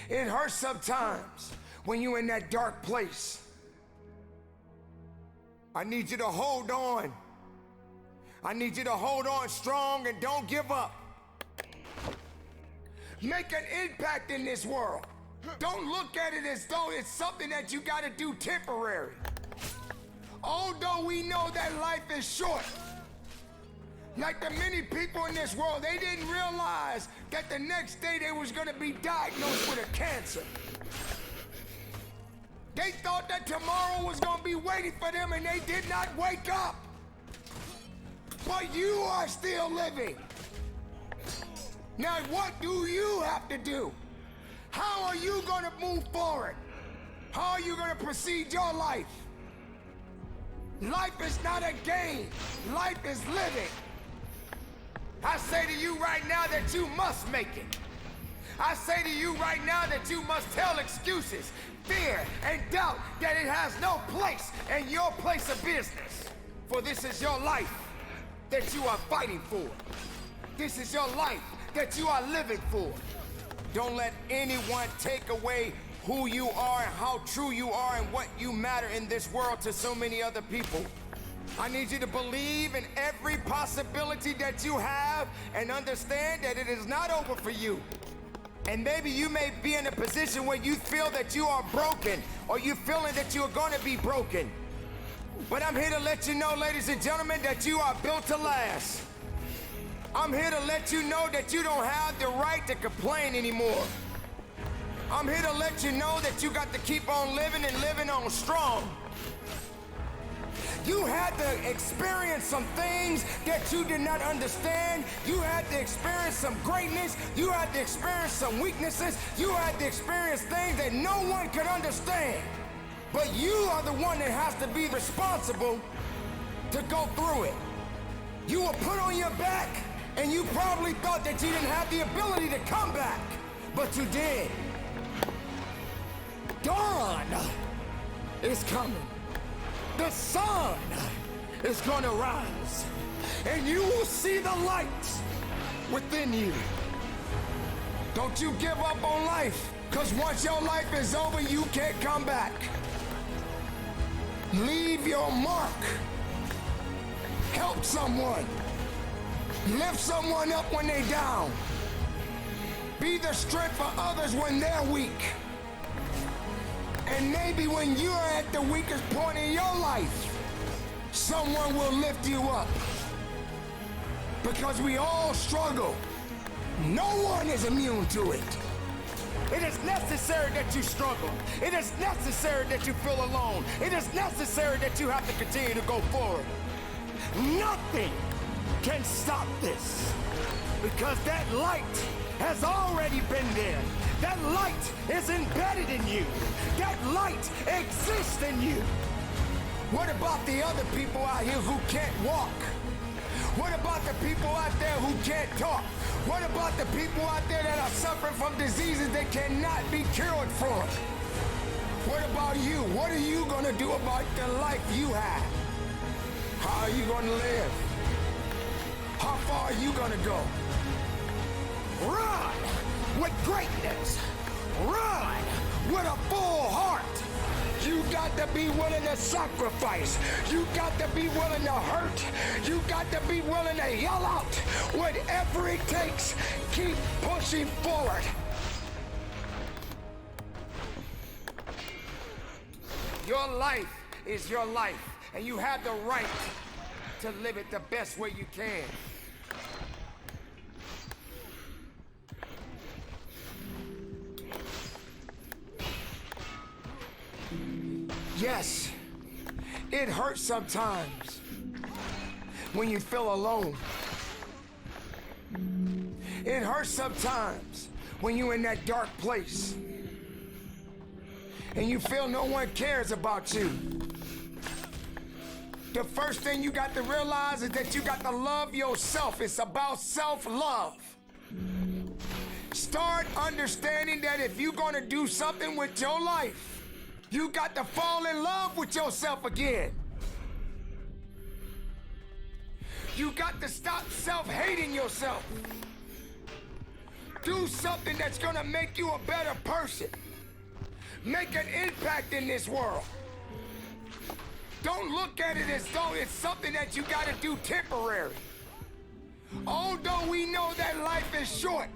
It hurts sometimes when you're in that dark place. I need you to hold on. I need you to hold on strong and don't give up. Make an impact in this world. Don't look at it as though it's something that you gotta do temporary. Although we know that life is short, like the many people in this world, they didn't realize that the next day they was gonna be diagnosed with a cancer. They thought that tomorrow was gonna be waiting for them and they did not wake up. But you are still living. Now what do you have to do? How are you gonna move forward? How are you gonna proceed your life? Life is not a game. Life is living. I say to you right now that you must make it. I say to you right now that you must tell excuses, fear, and doubt that it has no place in your place of business. For this is your life that you are fighting for. This is your life that you are living for. Don't let anyone take away who you are and how true you are and what you matter in this world to so many other people. I need you to believe in every possibility that you have and understand that it is not over for you. And maybe you may be in a position where you feel that you are broken or you feeling that you are going to be broken. But I'm here to let you know, ladies and gentlemen, that you are built to last. I'm here to let you know that you don't have the right to complain anymore. I'm here to let you know that you got to keep on living and living on strong. You had to experience some things that you did not understand. You had to experience some greatness. You had to experience some weaknesses. You had to experience things that no one could understand. But you are the one that has to be responsible to go through it. You were put on your back, and you probably thought that you didn't have the ability to come back, but you did. Dawn is coming. The sun is gonna rise, and you will see the light within you. Don't you give up on life, because once your life is over, you can't come back. Leave your mark. Help someone. Lift someone up when they're down. Be the strength for others when they're weak. And maybe when you're at the weakest point in your life, someone will lift you up. Because we all struggle. No one is immune to it. It is necessary that you struggle. It is necessary that you feel alone. It is necessary that you have to continue to go forward. Nothing can stop this. Because that light has already been there. That light is embedded in you. That light exists in you. What about the other people out here who can't walk? What about the people out there who can't talk? What about the people out there that are suffering from diseases they cannot be cured from? What about you? What are you gonna do about the life you have? How are you gonna live? How far are you gonna go? Run with greatness. Run with a full heart. You got to be willing to sacrifice. You got to be willing to hurt. You got to be willing to yell out. Whatever it takes, keep pushing forward. Your life is your life, and you have the right to live it the best way you can. Yes, it hurts sometimes when you feel alone. It hurts sometimes when you're in that dark place and you feel no one cares about you. The first thing you got to realize is that you got to love yourself. It's about self-love. Start understanding that if you're gonna do something with your life, you got to fall in love with yourself again. You got to stop self-hating yourself. Do something that's gonna make you a better person. Make an impact in this world. Don't look at it as though it's something that you gotta do temporary. Although we know that life is short,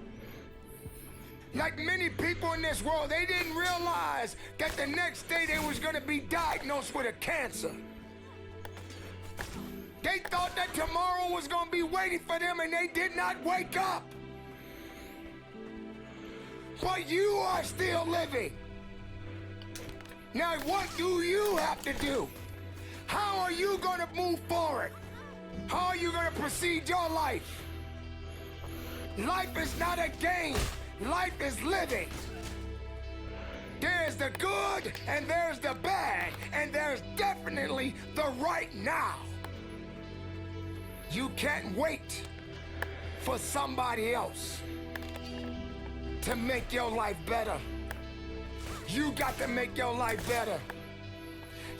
like many people in this world, they didn't realize that the next day they was gonna be diagnosed with a cancer. They thought that tomorrow was gonna be waiting for them and they did not wake up. But you are still living. Now what do you have to do? How are you gonna move forward? How are you gonna proceed your life? Life is not a game. Life is living. There's the good and there's the bad, and there's definitely the right now. You can't wait for somebody else to make your life better. You got to make your life better.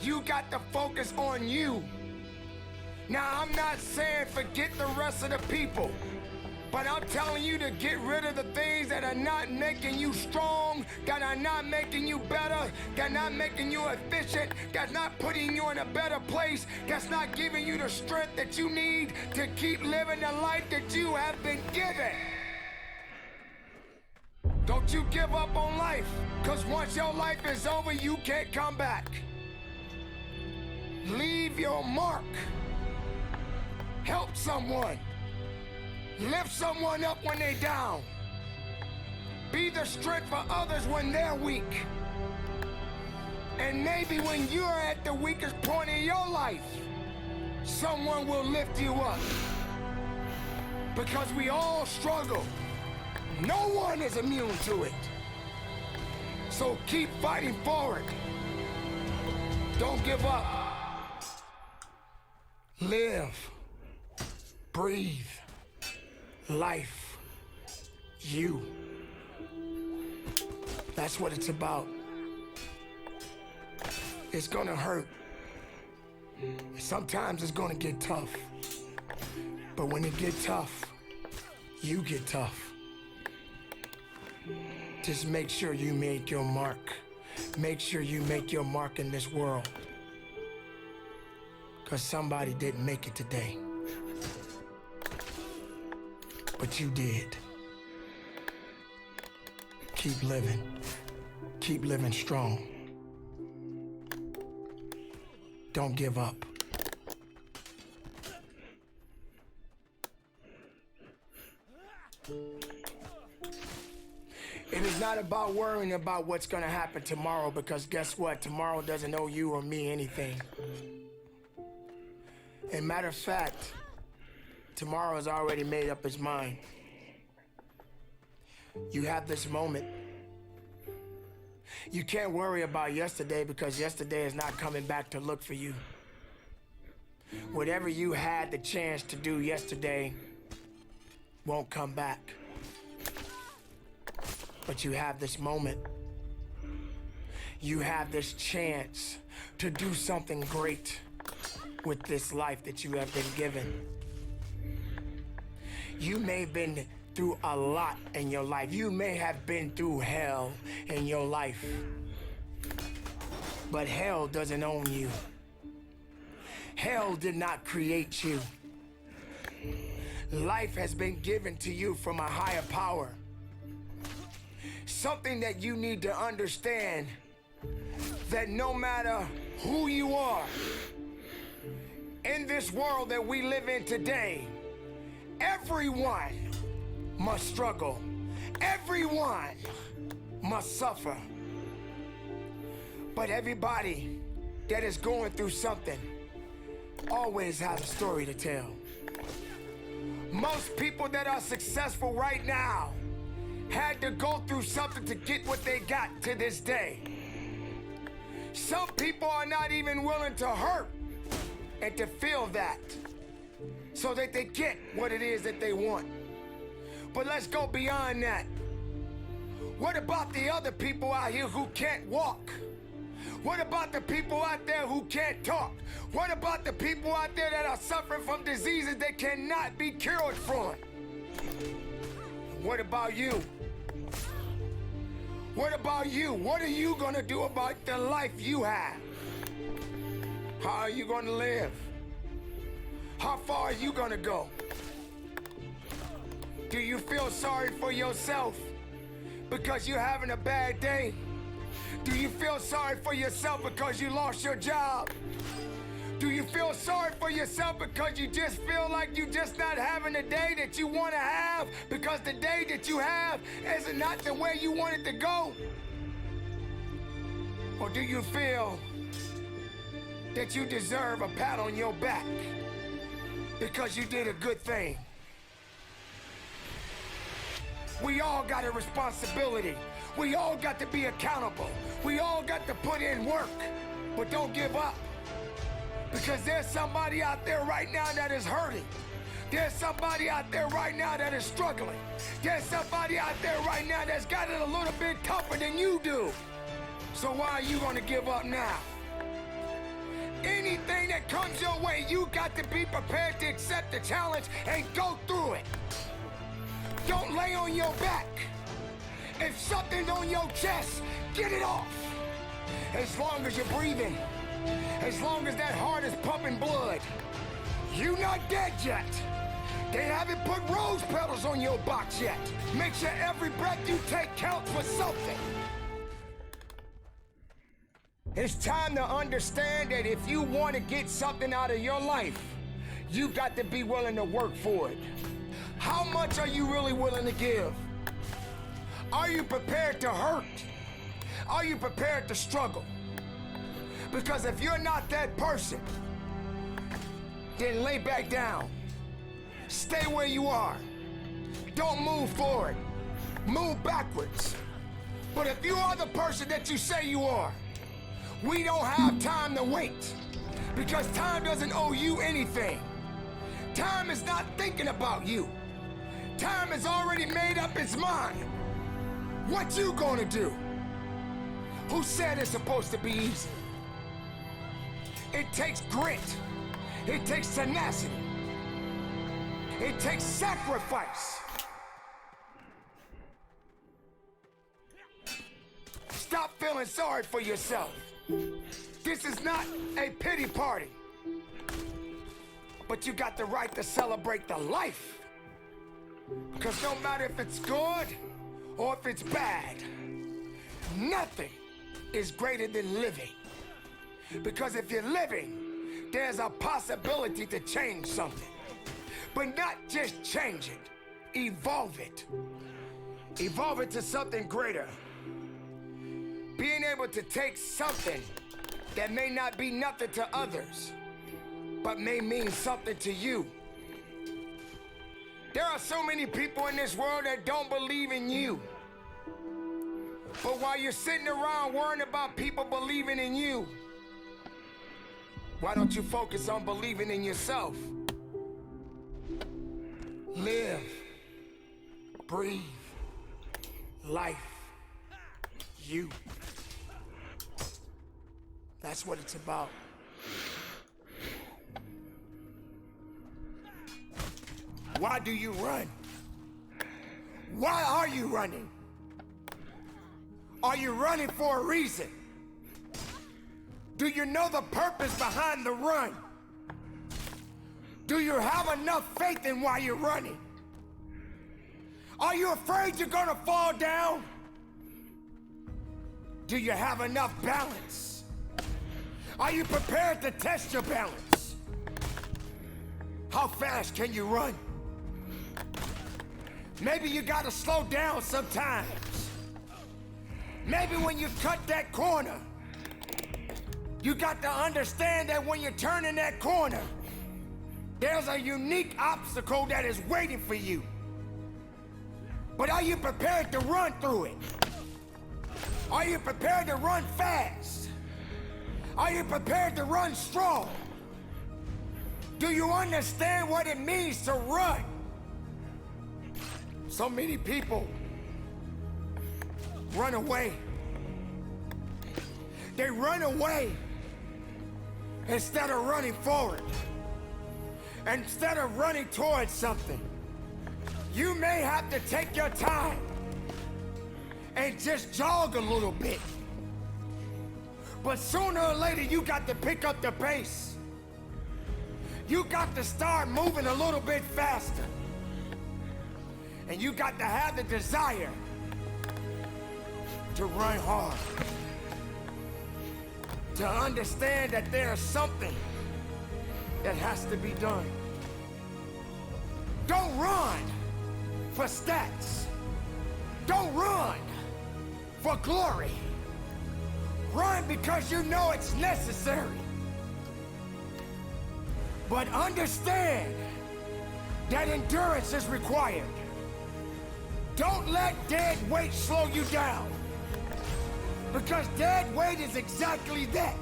You got to focus on you. Now, I'm not saying forget the rest of the people, but I'm telling you to get rid of the things that are not making you strong, that are not making you better, that are not making you efficient, that's not putting you in a better place, that's not giving you the strength that you need to keep living the life that you have been given. Don't you give up on life, because once your life is over, you can't come back. Leave your mark. Help someone. Lift someone up when they're down. Be the strength for others when they're weak. And maybe when you're at the weakest point in your life, someone will lift you up. Because we all struggle. No one is immune to it. So keep fighting forward. Don't give up. Live. Breathe. Life. You. That's what it's about. It's gonna hurt. Sometimes it's gonna get tough. But when it gets tough, you get tough. Just make sure you make your mark. Make sure you make your mark in this world. Because somebody didn't make it today. But you did. Keep living. Keep living strong. Don't give up. It is not about worrying about what's gonna happen tomorrow, because guess what? Tomorrow doesn't owe you or me anything. And matter of fact, tomorrow has already made up its mind. You have this moment. You can't worry about yesterday, because yesterday is not coming back to look for you. Whatever you had the chance to do yesterday won't come back. But you have this moment. You have this chance to do something great with this life that you have been given. You may have been through a lot in your life. You may have been through hell in your life. But hell doesn't own you. Hell did not create you. Life has been given to you from a higher power. Something that you need to understand, that no matter who you are, in this world that we live in today, everyone must struggle. Everyone must suffer. But everybody that is going through something always has a story to tell. Most people that are successful right now had to go through something to get what they got to this day. Some people are not even willing to hurt and to feel that so that they get what it is that they want. But let's go beyond that. What about the other people out here who can't walk? What about the people out there who can't talk? What about the people out there that are suffering from diseases that cannot be cured from? What about you? What about you? What are you gonna do about the life you have? How are you gonna live? How far are you gonna go? Do you feel sorry for yourself because you're having a bad day? Do you feel sorry for yourself because you lost your job? Do you feel sorry for yourself because you just feel like you're just not having the day that you want to have because the day that you have is not the way you want it to go? Or do you feel that you deserve a pat on your back because you did a good thing? We all got a responsibility. We all got to be accountable. We all got to put in work, but don't give up. Because there's somebody out there right now that is hurting. There's somebody out there right now that is struggling. There's somebody out there right now that's got it a little bit tougher than you do. So why are you gonna give up now? Anything that comes your way, you got to be prepared to accept the challenge and go through it. Don't lay on your back. If something's on your chest, get it off. As long as you're breathing, as long as that heart is pumping blood, you're not dead yet. They haven't put rose petals on your box yet. Make sure every breath you take counts for something. It's time to understand that if you want to get something out of your life, you got to be willing to work for it. How much are you really willing to give? Are you prepared to hurt? Are you prepared to struggle? Because if you're not that person, then lay back down. Stay where you are. Don't move forward. Move backwards. But if you are the person that you say you are, we don't have time to wait. Because time doesn't owe you anything. Time is not thinking about you. Time has already made up its mind. What you gonna do? Who said it's supposed to be easy? It takes grit. It takes tenacity. It takes sacrifice. Stop feeling sorry for yourself. This is not a pity party. But you got the right to celebrate the life. Because no matter if it's good or if it's bad, nothing is greater than living. Because if you're living, there's a possibility to change something. But not just change it, evolve it. Evolve it to something greater. Being able to take something that may not be nothing to others, but may mean something to you. There are so many people in this world that don't believe in you. But while you're sitting around worrying about people believing in you, why don't you focus on believing in yourself? Live, breathe, life, you. That's what it's about. Why do you run? Why are you running? Are you running for a reason? Do you know the purpose behind the run? Do you have enough faith in why you're running? Are you afraid you're gonna fall down? Do you have enough balance? Are you prepared to test your balance? How fast can you run? Maybe you gotta slow down sometimes. Maybe when you cut that corner, you got to understand that when you're turning that corner, there's a unique obstacle that is waiting for you. But are you prepared to run through it? Are you prepared to run fast? Are you prepared to run strong? Do you understand what it means to run? So many people run away. They run away instead of running forward. Instead of running towards something. You may have to take your time and just jog a little bit. But sooner or later, you got to pick up the pace. You got to start moving a little bit faster. And you got to have the desire to run hard. To understand that there's something that has to be done. Don't run for stats. Don't run for glory. Run because you know it's necessary. But understand that endurance is required. Don't let dead weight slow you down. Because dead weight is exactly that.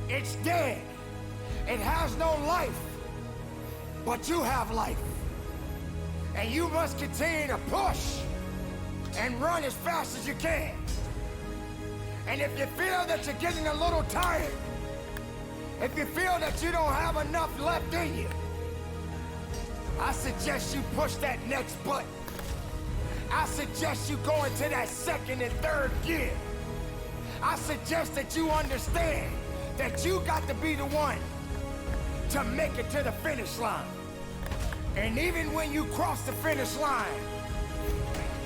It's dead. It has no life. But you have life. And you must continue to push and run as fast as you can. And if you feel that you're getting a little tired, if you feel that you don't have enough left in you, I suggest you push that next button. I suggest you go into that second and third gear. I suggest that you understand that you got to be the one to make it to the finish line. And even when you cross the finish line,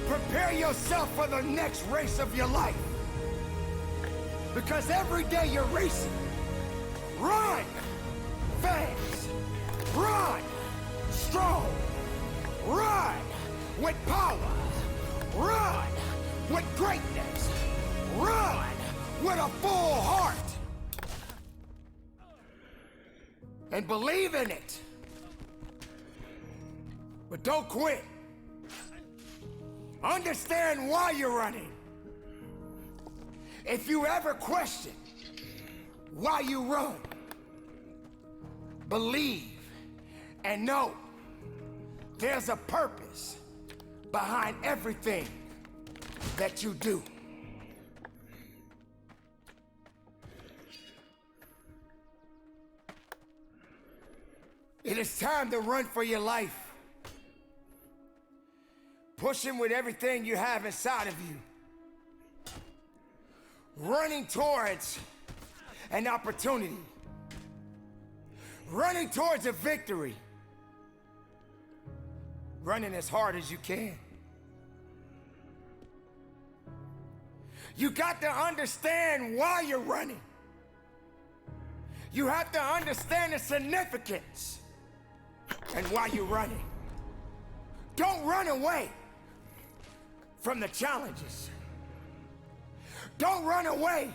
prepare yourself for the next race of your life. Because every day you're racing. Run fast. Run strong. Run with power. Run with greatness. Run with a full heart. And believe in it. But don't quit. Understand why you're running. If you ever question why you run, believe and know there's a purpose behind everything that you do. It is time to run for your life. Pushing with everything you have inside of you. Running towards an opportunity. Running towards a victory. Running as hard as you can. You got to understand why you're running. You have to understand the significance and why you're running. Don't run away from the challenges. Don't run away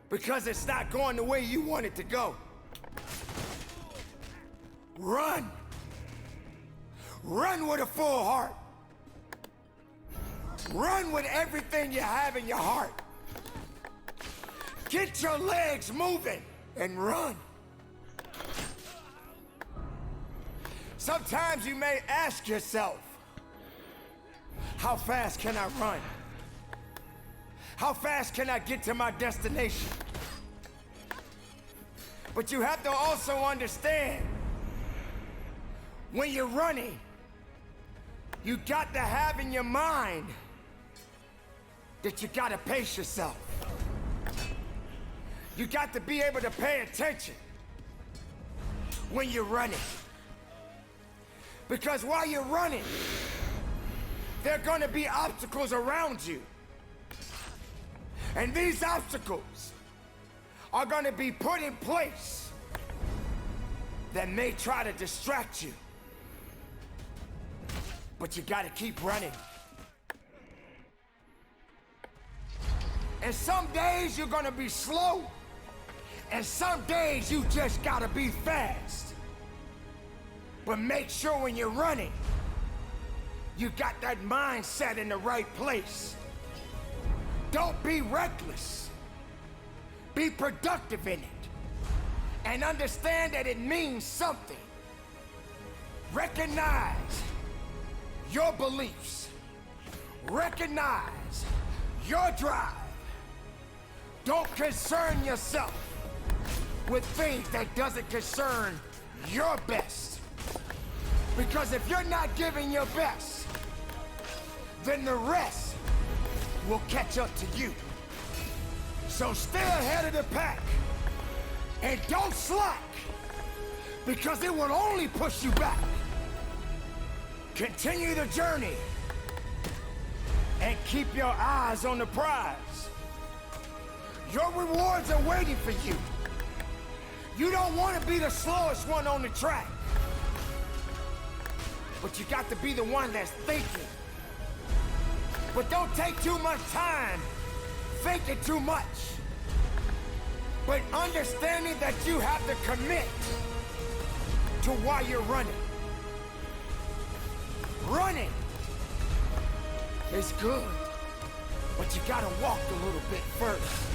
because it's not going the way you want it to go. Run. Run with a full heart. Run with everything you have in your heart. Get your legs moving and run. Sometimes you may ask yourself, how fast can I run? How fast can I get to my destination? But you have to also understand, when you're running, you got to have in your mind that you got to pace yourself. You got to be able to pay attention when you're running. Because while you're running, there are going to be obstacles around you. And these obstacles are going to be put in place that may try to distract you. But you got to keep running. And some days you're going to be slow. And some days you just got to be fast. But make sure when you're running, you got that mindset in the right place. Don't be reckless. Be productive in it. And understand that it means something. Recognize your beliefs. Recognize your drive. Don't concern yourself with things that doesn't concern your best. Because if you're not giving your best, then the rest will catch up to you. So stay ahead of the pack and don't slack, because it will only push you back. Continue the journey and keep your eyes on the prize. Your rewards are waiting for you. You don't want to be the slowest one on the track, but you got to be the one that's thinking. But don't take too much time thinking too much, but understanding that you have to commit to why you're running. Running is good, but you gotta walk a little bit first.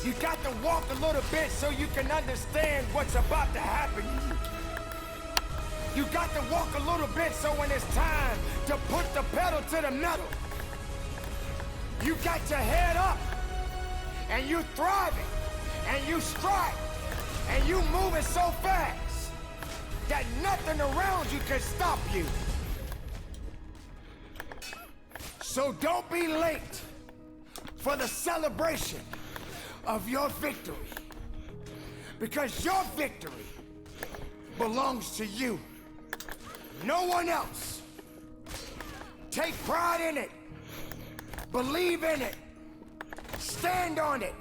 You got to walk a little bit so you can understand what's about to happen to you. You got to walk a little bit so when it's time to put the pedal to the metal, you got your head up, and you thriving, and you strike, and you moving so fast that nothing around you can stop you. So don't be late for the celebration of your victory, because your victory belongs to you, no one else. Take pride in it, believe in it, stand on it,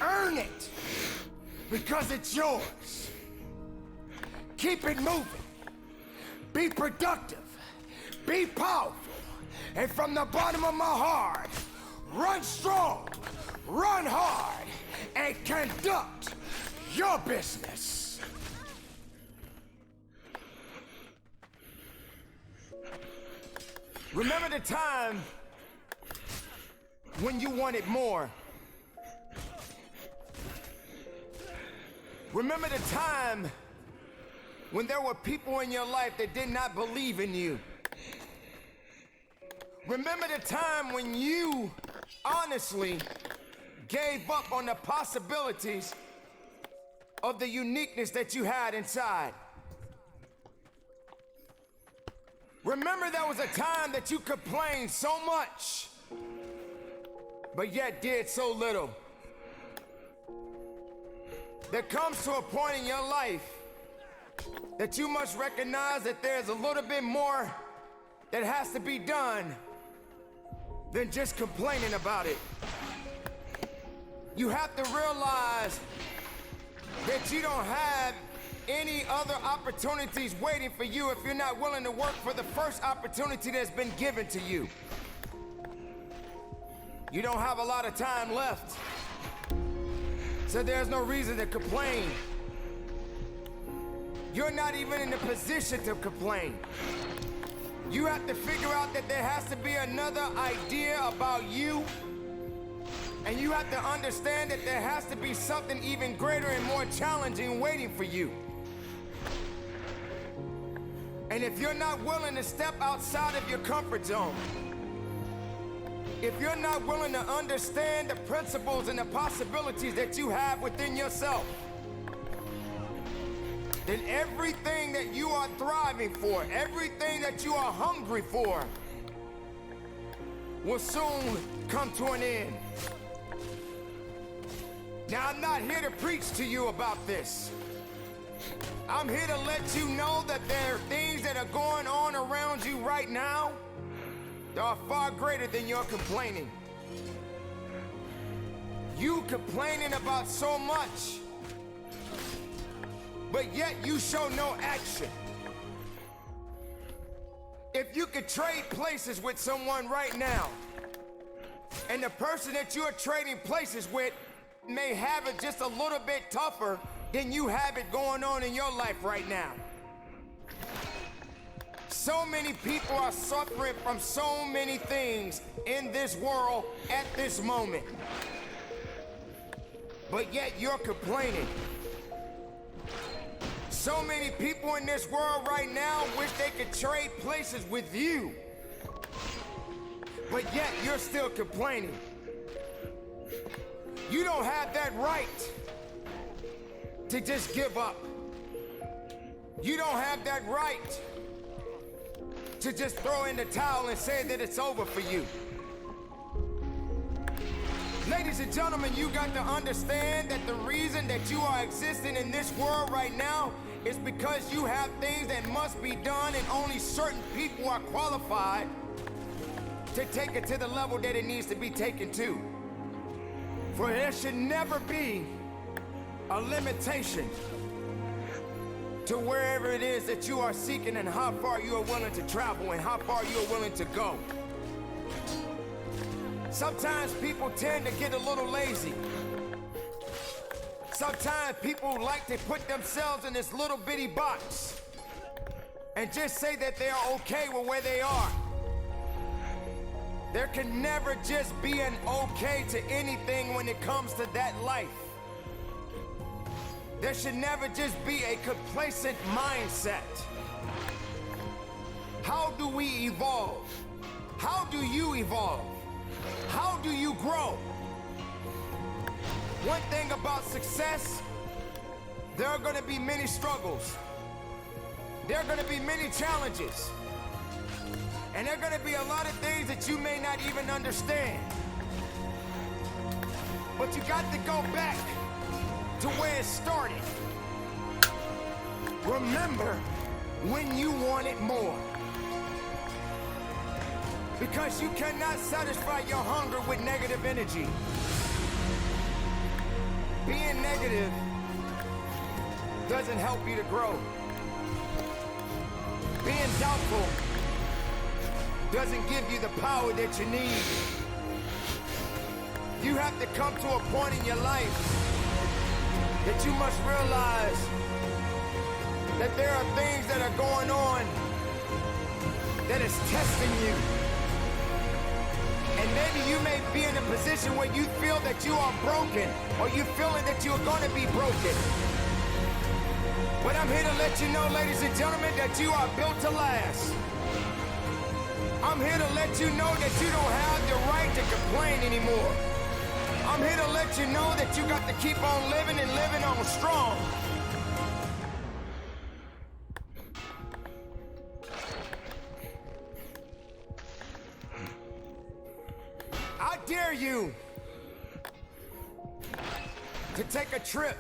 earn it, because it's yours. Keep it moving, be productive, be powerful, and from the bottom of my heart, run strong, run hard, and conduct your business. Remember the time when you wanted more. Remember the time when there were people in your life that did not believe in you. Remember the time when you honestly gave up on the possibilities of the uniqueness that you had inside. Remember there was a time that you complained so much, but yet did so little. There comes to a point in your life that you must recognize that there's a little bit more that has to be done than just complaining about it. You have to realize that you don't have any other opportunities waiting for you if you're not willing to work for the first opportunity that's been given to you. You don't have a lot of time left, so there's no reason to complain. You're not even in the position to complain. You have to figure out that there has to be another idea about you, and you have to understand that there has to be something even greater and more challenging waiting for you. And if you're not willing to step outside of your comfort zone, if you're not willing to understand the principles and the possibilities that you have within yourself, then everything that you are thriving for, everything that you are hungry for, will soon come to an end. Now, I'm not here to preach to you about this. I'm here to let you know that there are things that are going on around you right now that are far greater than your complaining. You complaining about so much, but yet you show no action. If you could trade places with someone right now, and the person that you're trading places with may have it just a little bit tougher than you have it going on in your life right now. So many people are suffering from so many things in this world at this moment, but yet you're complaining. So many people in this world right now wish they could trade places with you, but yet you're still complaining. You don't have that right to just give up. You don't have that right to just throw in the towel and say that it's over for you. Ladies and gentlemen, you got to understand that the reason that you are existing in this world right now is because you have things that must be done, and only certain people are qualified to take it to the level that it needs to be taken to. For there should never be a limitation to wherever it is that you are seeking and how far you are willing to travel and how far you are willing to go. Sometimes people tend to get a little lazy. Sometimes people like to put themselves in this little bitty box and just say that they are okay with where they are. There can never just be an okay to anything when it comes to that life. There should never just be a complacent mindset. How do we evolve? How do you evolve? How do you grow? One thing about success, there are going to be many struggles. There are going to be many challenges. And there are going to be a lot of things that you may not even understand. But you got to go back to where it started. Remember when you wanted more. Because you cannot satisfy your hunger with negative energy. Being negative doesn't help you to grow. Being doubtful doesn't give you the power that you need. You have to come to a point in your life that you must realize that there are things that are going on that is testing you. And maybe you may be in a position where you feel that you are broken, or you feeling that you're going to be broken. But I'm here to let you know, ladies and gentlemen, that you are built to last. I'm here to let you know that you don't have the right to complain anymore. I'm here to let you know that you got to keep on living and living on strong. I dare you to take a trip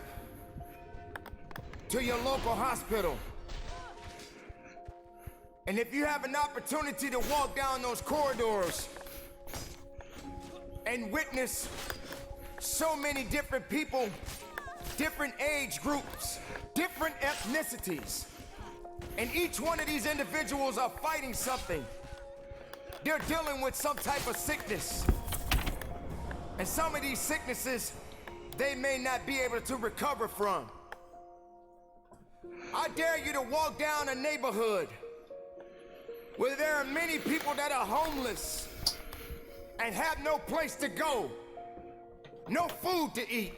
to your local hospital. And if you have an opportunity to walk down those corridors and witness so many different people, different age groups, different ethnicities, and each one of these individuals are fighting something. They're dealing with some type of sickness. And some of these sicknesses, they may not be able to recover from. I dare you to walk down a neighborhood where there are many people that are homeless and have no place to go, no food to eat,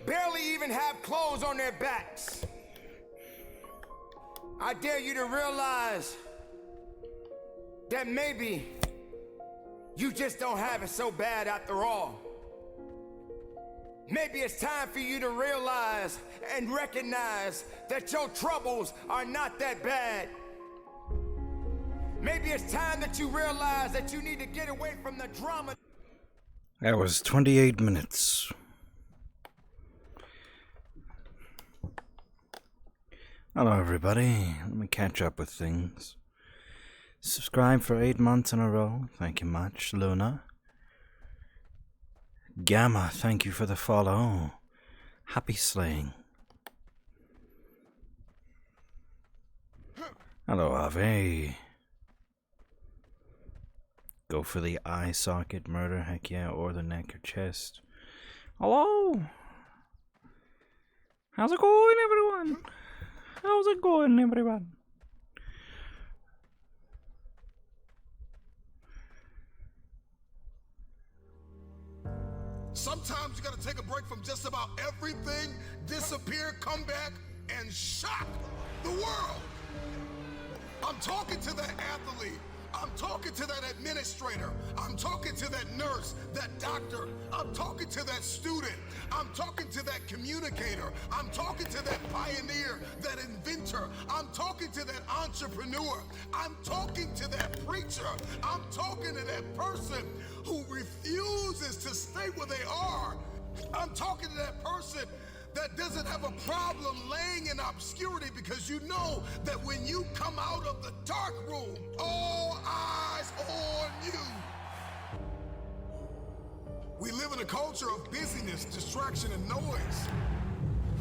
barely even have clothes on their backs. I dare you to realize that maybe you just don't have it so bad after all. Maybe it's time for you to realize and recognize that your troubles are not that bad. Maybe it's time that you realize that you need to get away from the drama. That was 28 minutes. Hello everybody, let me catch up with things. Subscribe for 8 months in a row, thank you much. Luna. Gamma, thank you for the follow. Happy slaying. Hello Ave. Go for the eye socket murder, heck yeah, or the neck or chest. Hello! How's it going, everyone? How's it going, everyone? Sometimes you gotta take a break from just about everything, disappear, come back, and shock the world. I'm talking to the athlete I'm talking to that administrator. I'm talking to that nurse, that doctor. I'm talking to that student. I'm talking to that communicator. I'm talking to that pioneer, that inventor. I'm talking to that entrepreneur. I'm talking to that preacher. I'm talking to that person who refuses to stay where they are. I'm talking to that person that doesn't have a problem laying in obscurity, because you know that when you come out of the dark room, all eyes on you. We live in a culture of busyness, distraction, and noise.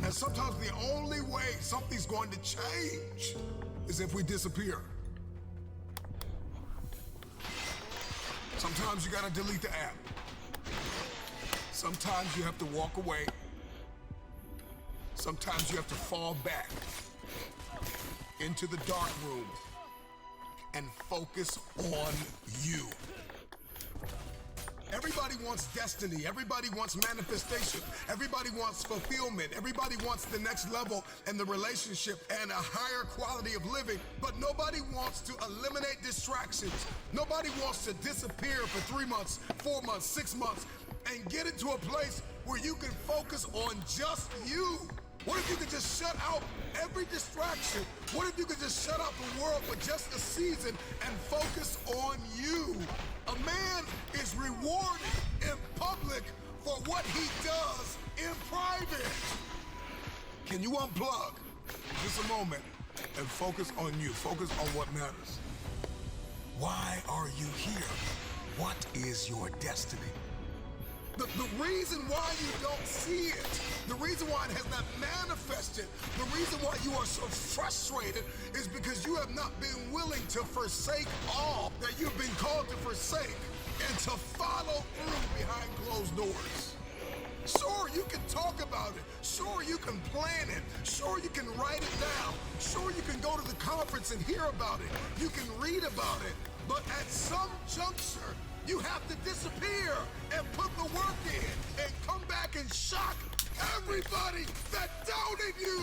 And sometimes the only way something's going to change is if we disappear. Sometimes you gotta delete the app. Sometimes you have to walk away. Sometimes you have to fall back into the dark room and focus on you. Everybody wants destiny. Everybody wants manifestation. Everybody wants fulfillment. Everybody wants the next level in the relationship and a higher quality of living. But nobody wants to eliminate distractions. Nobody wants to disappear for 3 months, 4 months, 6 months, and get into a place where you can focus on just you. What if you could just shut out every distraction? What if you could just shut out the world for just a season and focus on you? A man is rewarded in public for what he does in private. Can you unplug just a moment and focus on you? Focus on what matters. Why are you here? What is your destiny? The reason why you don't see it, the reason why it has not manifested, the reason why you are so frustrated is because you have not been willing to forsake all that you've been called to forsake and to follow through behind closed doors. Sure, you can talk about it. Sure, you can plan it. Sure, you can write it down. Sure, you can go to the conference and hear about it. You can read about it. But at some juncture, you have to disappear and put the work in and come back and shock everybody that doubted you.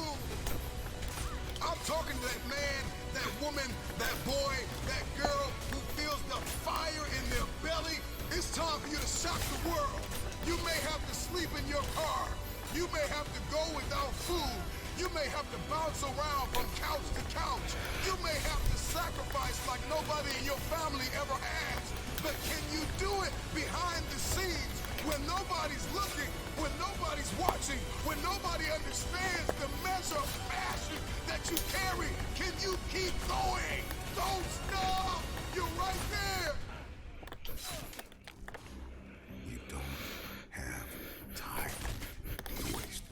I'm talking to that man, that woman, that boy, that girl who feels the fire in their belly. It's time for you to shock the world. You may have to sleep in your car. You may have to go without food. You may have to bounce around from couch to couch. You may have to sacrifice like nobody in your family ever has. But can you do it behind the scenes when nobody's looking, when nobody's watching, when nobody understands the measure of passion that you carry? Can you keep going? Don't stop! You're right there! You don't have time to waste.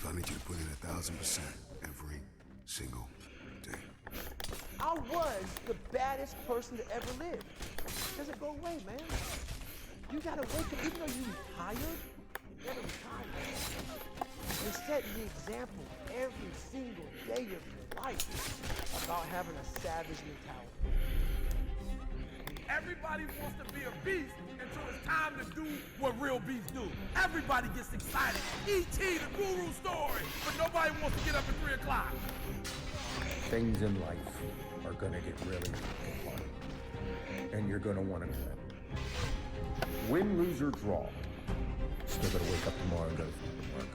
So I need you to put in 1,000% every single day. I was the baddest person to ever live. Doesn't go away, man. You gotta wake up, even though you retired, you never retired. You're setting the example every single day of your life about having a savage mentality. Everybody wants to be a beast until it's time to do what real beasts do. Everybody gets excited. E.T. the Guru story, but nobody wants to get up at 3 o'clock. Things in life are gonna get really hard, and you're gonna want to quit. Win, lose, or draw, still gotta wake up tomorrow and go to work.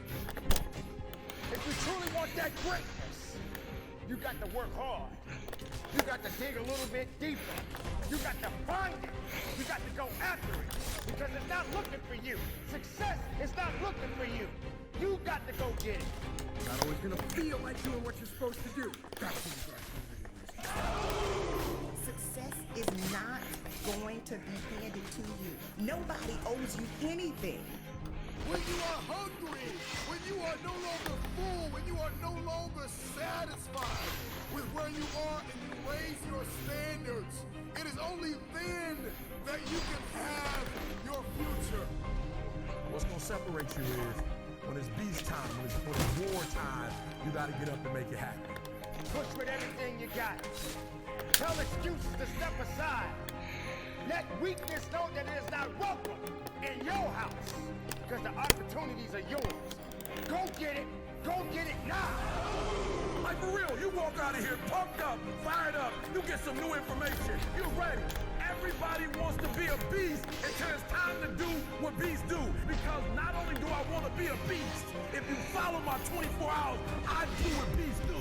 If you truly want that greatness, you got to work hard. You got to dig a little bit deeper. You got to find it. You got to go after it, because it's not looking for you. Success is not looking for you. You got to go get it. Not always gonna feel like doing what you're supposed to do. Success is not going to be handed to you. Nobody owes you anything. When you are hungry, when you are no longer full, when you are no longer satisfied with where you are and you raise your standards, it is only then that you can have your future. What's gonna separate you is when it's beast time, when it's war time, you gotta get up and make it happen. Push with everything you got. Tell excuses to step aside. Let weakness know that it is not welcome in your house, because the opportunities are yours. Go get it, Go get it now. Like for real, you walk out of here pumped up, fired up, you get some new information, you're ready. Everybody wants to be a beast until it's time to do what beasts do. Because not only do I want to be a beast, if you follow my 24 hours, I do what beasts do.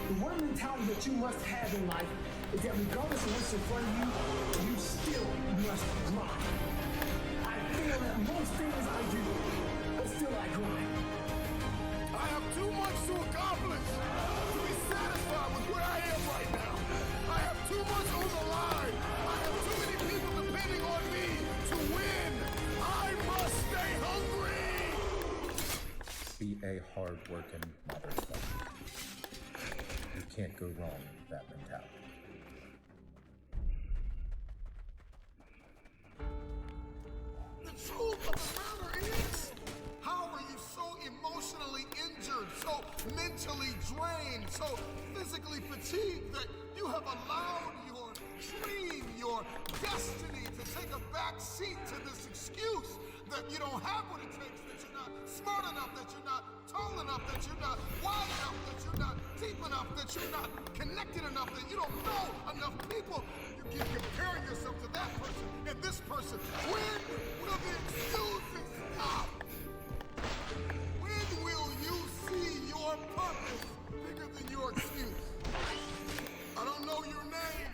The one mentality that you must have in life is that regardless of what's in front of you, you still must grind. I feel that most things I do, but still I grind. I have too much to accomplish to be satisfied with where I am right now. I have too much on the line. I have too many people depending on me to win. I must stay hungry. Be a hard-working motherfucker. You can't go wrong with that mentality. The truth of the matter is, how are you so emotionally injured, so mentally drained, so physically fatigued that you have allowed your dream, your destiny to take a back seat to this excuse that you don't have what it takes, that you're not smart enough, that you're not tall enough, that you're not wide enough, that you're not deep enough, that you're not connected enough, that you don't know enough people. You keep comparing yourself to that person and this person. When will the excuses stop? When will you see your purpose bigger than your excuse? I don't know your name,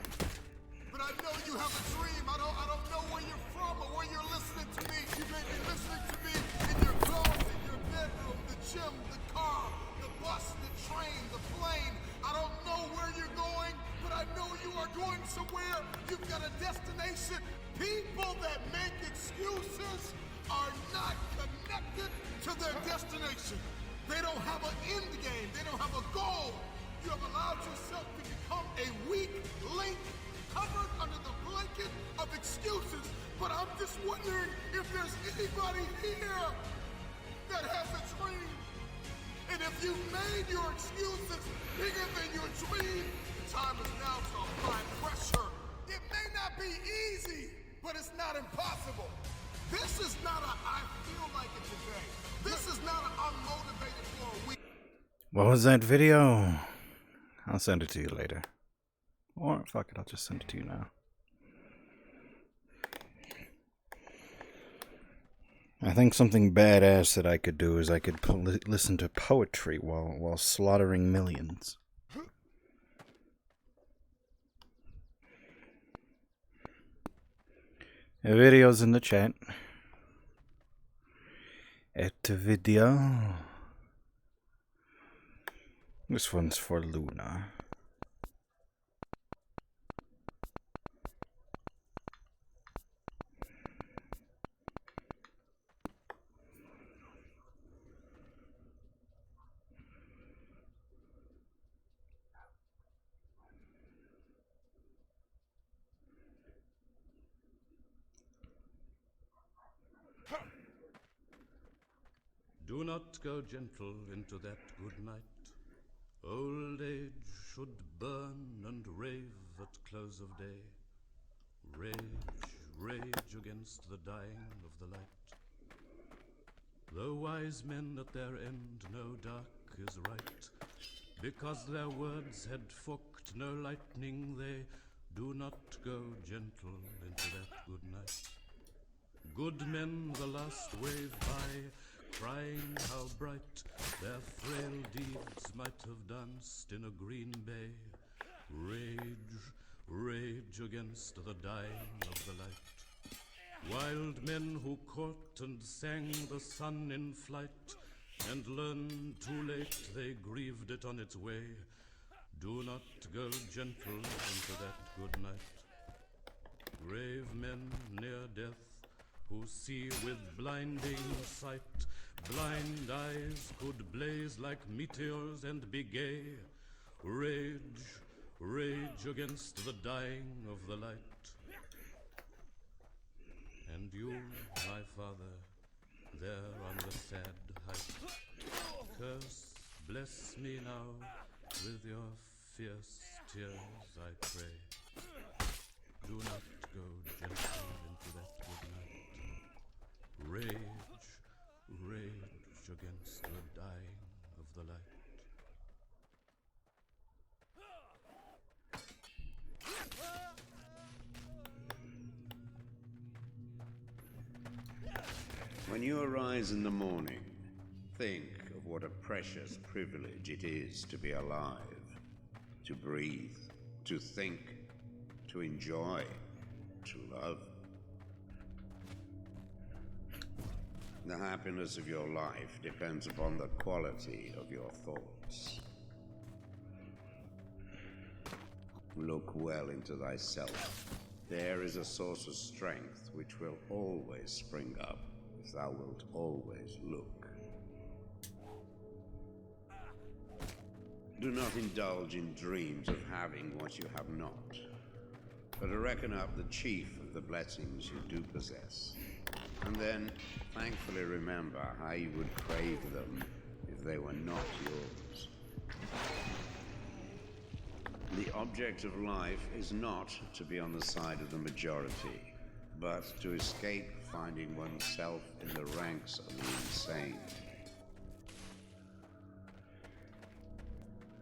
but I know you have a dream. I don't know where you're from or where you're listening to me. You may be listening to me in your closet, your bedroom, the gym, the car, the bus, the train, the plane. I don't know where you're going, but I know you are going somewhere. You've got a destination. People that make excuses are not connected to their destination. They don't have an end game. They don't have a goal. You have allowed yourself to become a weak link covered under the blanket of excuses. But I'm just wondering if there's anybody here that has a dream. And if you've made your excuses bigger than your dream, the time is now to apply pressure. It may not be easy, but it's not impossible. This is not a I feel like it today. This is not a I'm motivated for a week. What was that video? I'll send it to you later. Or fuck it, I'll just send it to you now. I think something badass that I could do is I could listen to poetry while slaughtering millions. The video's in the chat. Et video. This one's for Luna. Do not go gentle into that good night. Old age should burn and rave at close of day. Rage, rage against the dying of the light. Though wise men at their end know dark is right, because their words had forked no lightning, they do not go gentle into that good night. Good men the last wave by, crying how bright their frail deeds might have danced in a green bay. Rage, rage against the dying of the light. Wild men who caught and sang the sun in flight, and learned too late they grieved it on its way. Do not go gentle into that good night. Brave men near death, who see with blinding sight, blind eyes could blaze like meteors and be gay. Rage, rage against the dying of the light. And you, my father, there on the sad height, curse, bless me now with your fierce tears, I pray. Do not go gently into that good night. Rage, rage against the dying of the When you arise in the morning, think of what a precious privilege it is to be alive, to breathe, to think, to enjoy, to love. The happiness of your life depends upon the quality of your thoughts. Look well into thyself. There is a source of strength which will always spring up if thou wilt always look. Do not indulge in dreams of having what you have not, but reckon up the chief of the blessings you do possess, and then thankfully remember how you would crave them if they were not yours. The object of life is not to be on the side of the majority, but to escape finding oneself in the ranks of the insane.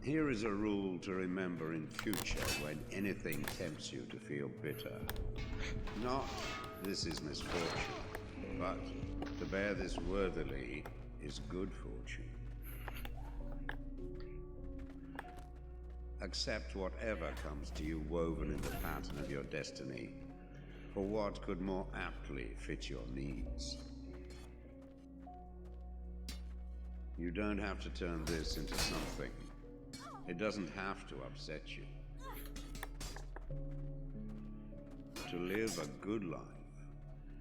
Here is a rule to remember in future when anything tempts you to feel bitter. Not, this is misfortune, but to bear this worthily is good fortune. Accept whatever comes to you woven in the pattern of your destiny, for what could more aptly fit your needs? You don't have to turn this into something. It doesn't have to upset you. To live a good life,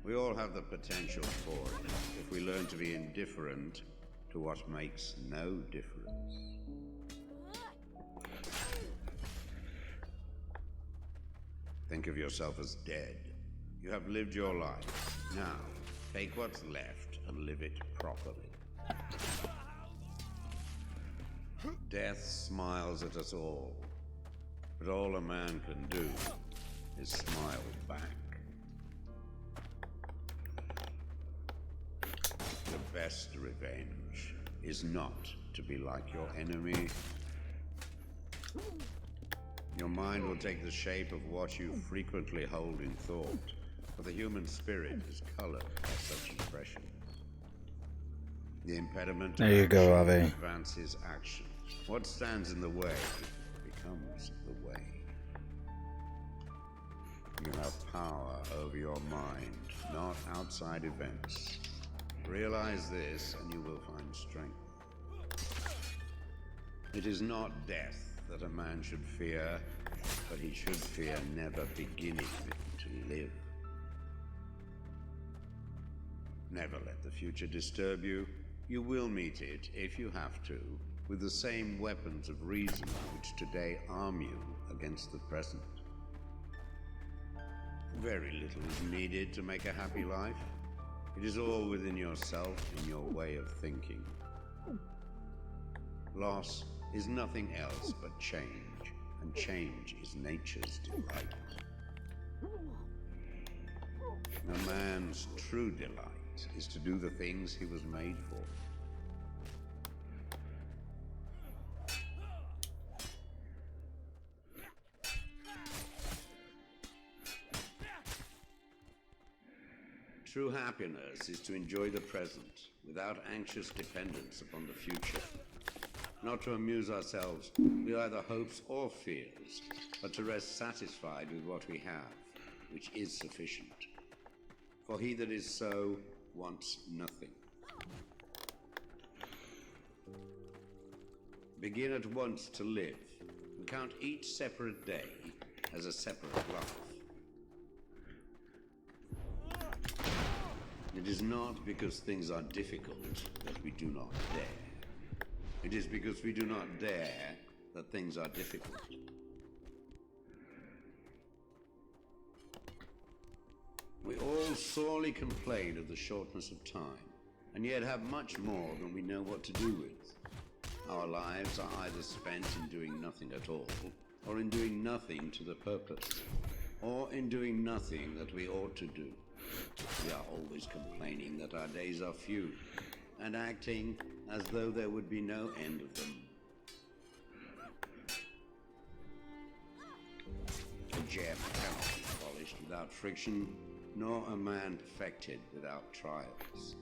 we all have the potential for it if we learn to be indifferent to what makes no difference. Think of yourself as dead. You have lived your life. Now, take what's left and live it properly. Death smiles at us all, but all a man can do is smile back. The best revenge is not to be like your enemy. Your mind will take the shape of what you frequently hold in thought, for the human spirit is colored by such impressions. The impediment to there you go, Avi. advances action. What stands in the way becomes the way. You have power over your mind, not outside events. Realize this and you will find strength. It is not death that a man should fear, but he should fear never beginning to live. Never let the future disturb you. You will meet it, if you have to, with the same weapons of reason which today arm you against the present. Very little is needed to make a happy life. It is all within yourself and your way of thinking. Loss is nothing else but change, and change is nature's delight. A man's true delight is to do the things he was made for. True happiness is to enjoy the present without anxious dependence upon the future. Not to amuse ourselves with either hopes or fears, but to rest satisfied with what we have, which is sufficient. For he that is so wants nothing. Begin at once to live, and count each separate day as a separate life. It is not because things are difficult that we do not dare. It is because we do not dare that things are difficult. We all sorely complain of the shortness of time, and yet have much more than we know what to do with. Our lives are either spent in doing nothing at all, or in doing nothing to the purpose, or in doing nothing that we ought to do. We are always complaining that our days are few, and acting as though there would be no end of them. A gem cannot be polished without friction, nor a man perfected without trials.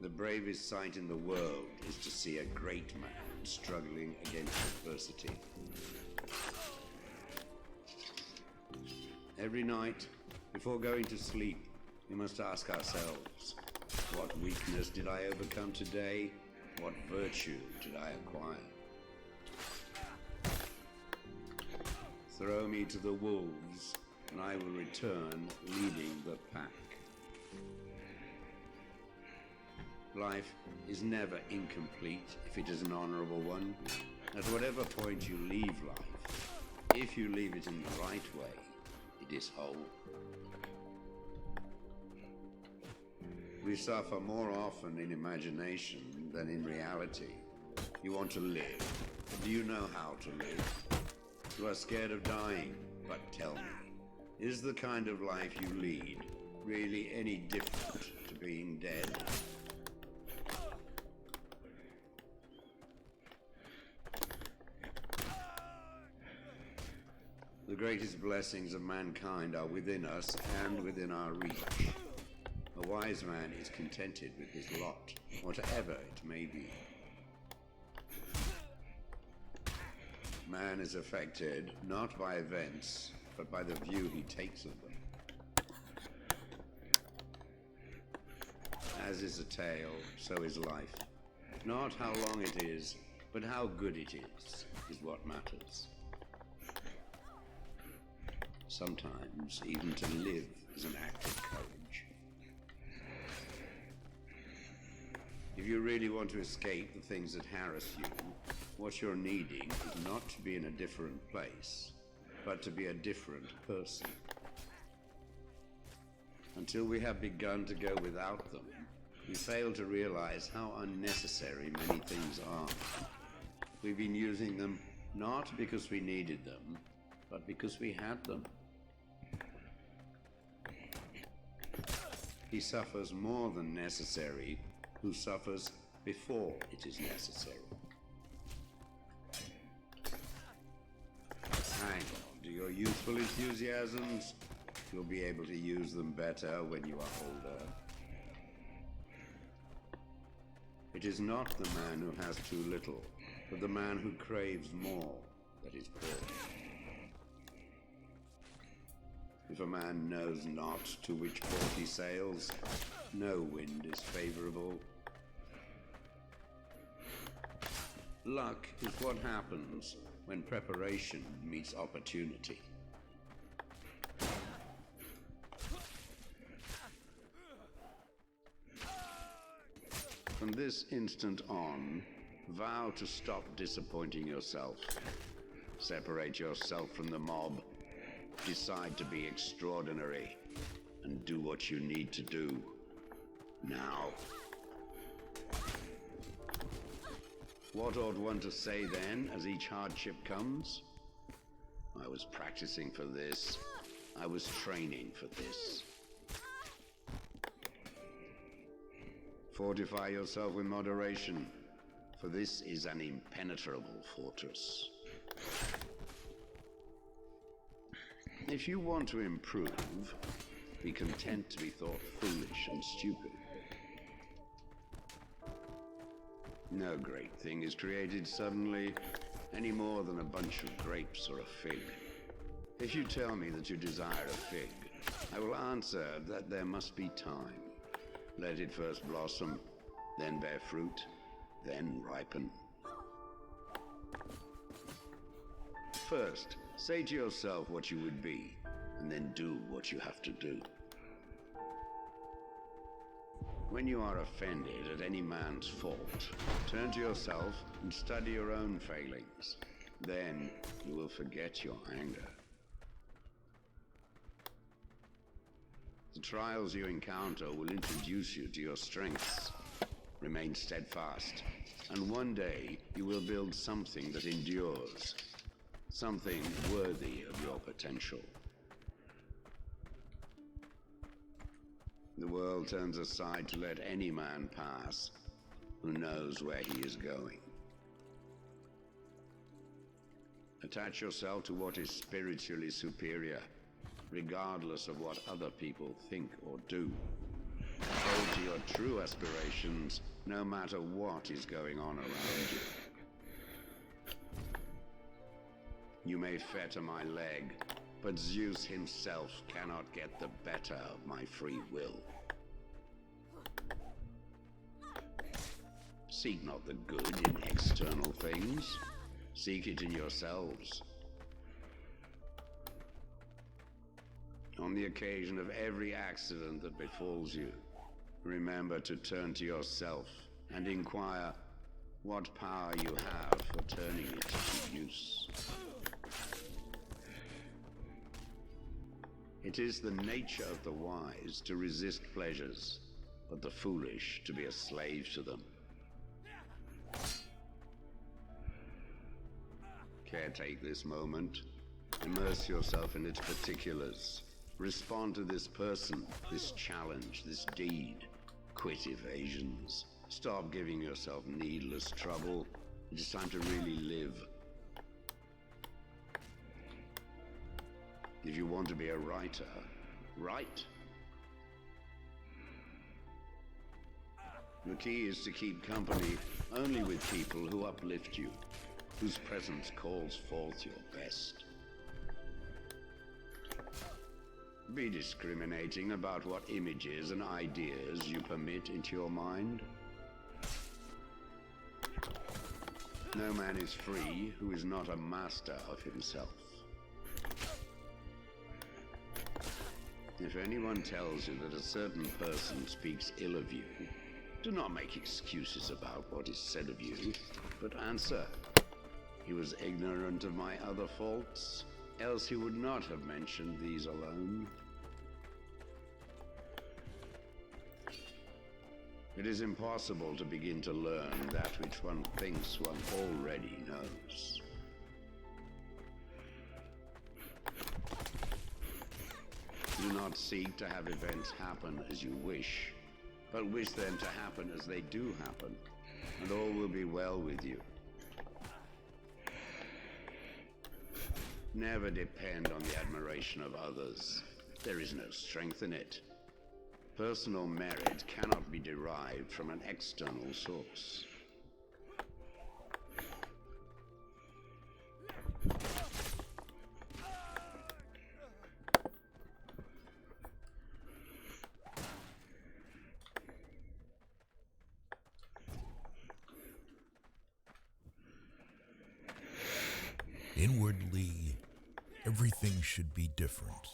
The bravest sight in the world is to see a great man struggling against adversity. Every night, before going to sleep, we must ask ourselves, what weakness did I overcome today? What virtue did I acquire? Throw me to the wolves, and I will return leading the pack. Life is never incomplete if it is an honorable one. At whatever point you leave life, if you leave it in the right way, it is whole. We suffer more often in imagination than in reality. You want to live, but do you know how to live? You are scared of dying, but tell me, is the kind of life you lead really any different to being dead? The greatest blessings of mankind are within us and within our reach. A wise man is contented with his lot, whatever it may be. Man is affected not by events, but by the view he takes of them. As is a tale, so is life. Not how long it is, but how good it is what matters. Sometimes, even to live is an act of courage. If you really want to escape the things that harass you, what you're needing is not to be in a different place, but to be a different person. Until we have begun to go without them, we fail to realize how unnecessary many things are. We've been using them not because we needed them, but because we had them. He suffers more than necessary who suffers before it is necessary. Hang on to your youthful enthusiasms. You'll be able to use them better when you are older. It is not the man who has too little, but the man who craves more that is poor. If a man knows not to which port he sails, no wind is favorable. Luck is what happens when preparation meets opportunity. From this instant on, vow to stop disappointing yourself. Separate yourself from the mob. Decide to be extraordinary and do what you need to do now. What ought one to say then as each hardship comes? I was practicing for this. I was training for this. Fortify yourself with moderation, for this is an impenetrable fortress. If you want to improve, be content to be thought foolish and stupid. No great thing is created suddenly, any more than a bunch of grapes or a fig. If you tell me that you desire a fig, I will answer that there must be time. Let it first blossom, then bear fruit, then ripen. First, say to yourself what you would be, and then do what you have to do. When you are offended at any man's fault, turn to yourself and study your own failings. Then you will forget your anger. The trials you encounter will introduce you to your strengths. Remain steadfast, and one day you will build something that endures. Something worthy of your potential. The world turns aside to let any man pass who knows where he is going. Attach yourself to what is spiritually superior, regardless of what other people think or do. Hold to your true aspirations, no matter what is going on around you. You may fetter my leg, but Zeus himself cannot get the better of my free will. Seek not the good in external things. Seek it in yourselves. On the occasion of every accident that befalls you, remember to turn to yourself and inquire what power you have for turning it to use. It is the nature of the wise to resist pleasures, but the foolish to be a slave to them. Caretake this moment. Immerse yourself in its particulars. Respond to this person, this challenge, this deed. Quit evasions. Stop giving yourself needless trouble. It is time to really live. If you want to be a writer, write. The key is to keep company only with people who uplift you, whose presence calls forth your best. Be discriminating about what images and ideas you permit into your mind. No man is free who is not a master of himself. If anyone tells you that a certain person speaks ill of you, do not make excuses about what is said of you, but answer, he was ignorant of my other faults, else he would not have mentioned these alone. It is impossible to begin to learn that which one thinks one already knows. Do not seek to have events happen as you wish, but wish them to happen as they do happen, and all will be well with you. Never depend on the admiration of others. There is no strength in it. Personal merit cannot be derived from an external source. Inwardly, everything should be different,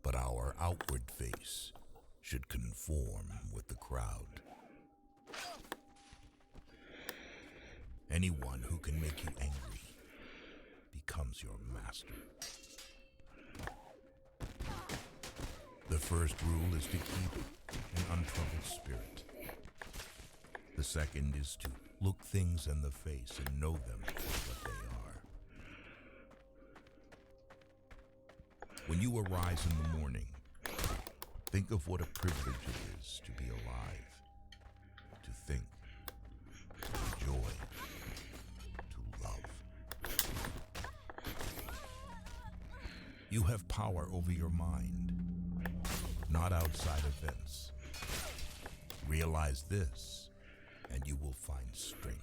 but our outward face should conform with the crowd. Anyone who can make you angry becomes your master. The first rule is to keep an untroubled spirit. The second is to look things in the face and know them for what they are. When you arise in the morning, think of what a privilege it is to be alive, to think, to enjoy, to love. You have power over your mind, not outside events. Realize this, and you will find strength.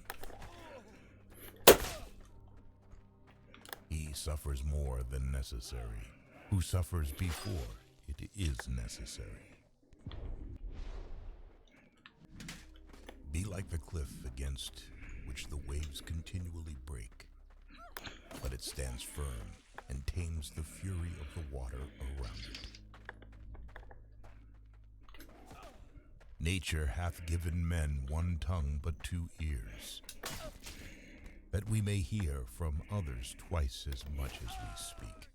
He suffers more than necessary, who suffers before it is necessary. Be like the cliff against which the waves continually break, but it stands firm and tames the fury of the water around it. Nature hath given men one tongue but 2 ears, that we may hear from others twice as much as we speak.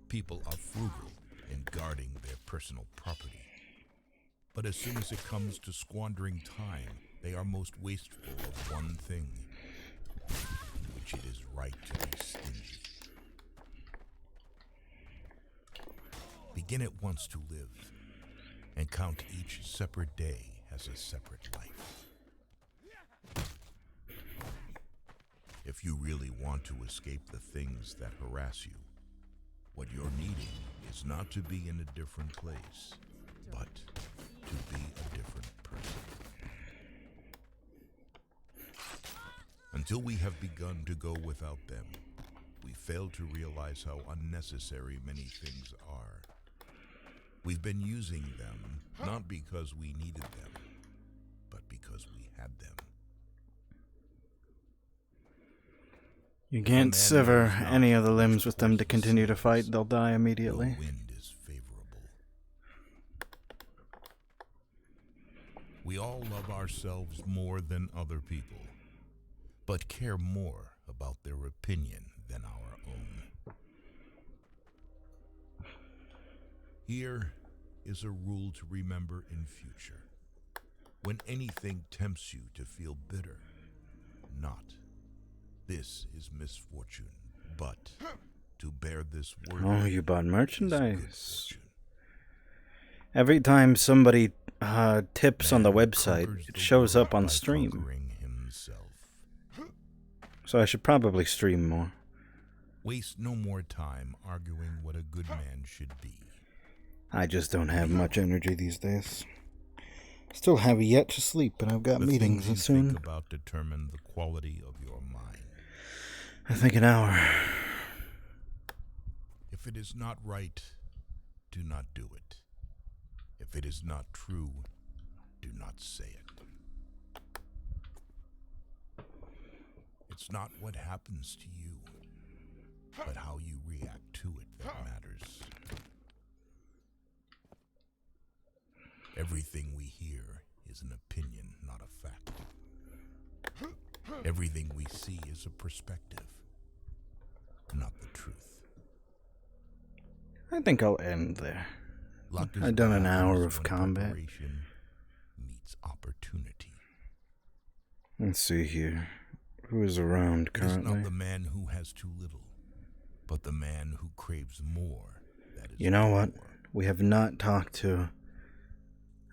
People are frugal in guarding their personal property, but as soon as it comes to squandering time, they are most wasteful of one thing, in which it is right to be stingy. Begin at once to live, and count each separate day as a separate life. If you really want to escape the things that harass you, what you're needing is not to be in a different place, but to be a different person. Until we have begun to go without them, we fail to realize how unnecessary many things are. We've been using them not because we needed them, but because we had them. You can't sever any of the limbs with them to continue to fight, they'll die immediately. The wind is favorable. We all love ourselves more than other people, but care more about their opinion than our own. Here is a rule to remember in future. When anything tempts you to feel bitter, not, "This is misfortune," but to bear this word. Oh, you bought merchandise. Every time somebody tips on the website, it shows up on stream. So I should probably stream more. Waste no more time arguing what a good man should be. I just don't have much energy these days. Still have yet to sleep, and I've got meetings things you soon. think about determine the quality of your mind. I think an hour. If it is not right, do not do it. If it is not true, do not say it. It's not what happens to you, but how you react to it that matters. Everything we hear is an opinion, not a fact. Everything we see is a perspective, not the truth. I think I'll end there. Luck is I've done an what hour happens of when combat. preparation meets opportunity. Let's see here. Who is around It is currently? not the man who has too little, but the man who craves more. That is You know what? We have not talked to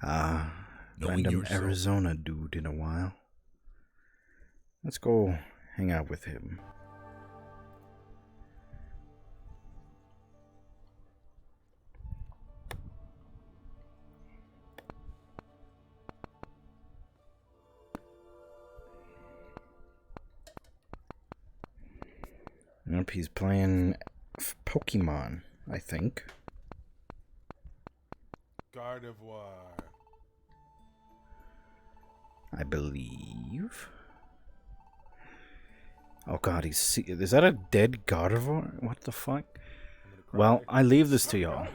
random yourself. Arizona dude in a while. Let's go hang out with him. Nope, he's playing Pokemon, I think. Gardevoir. I believe. Oh god, is that a dead Gardevoir? What the fuck? Well, I leave this to y'all.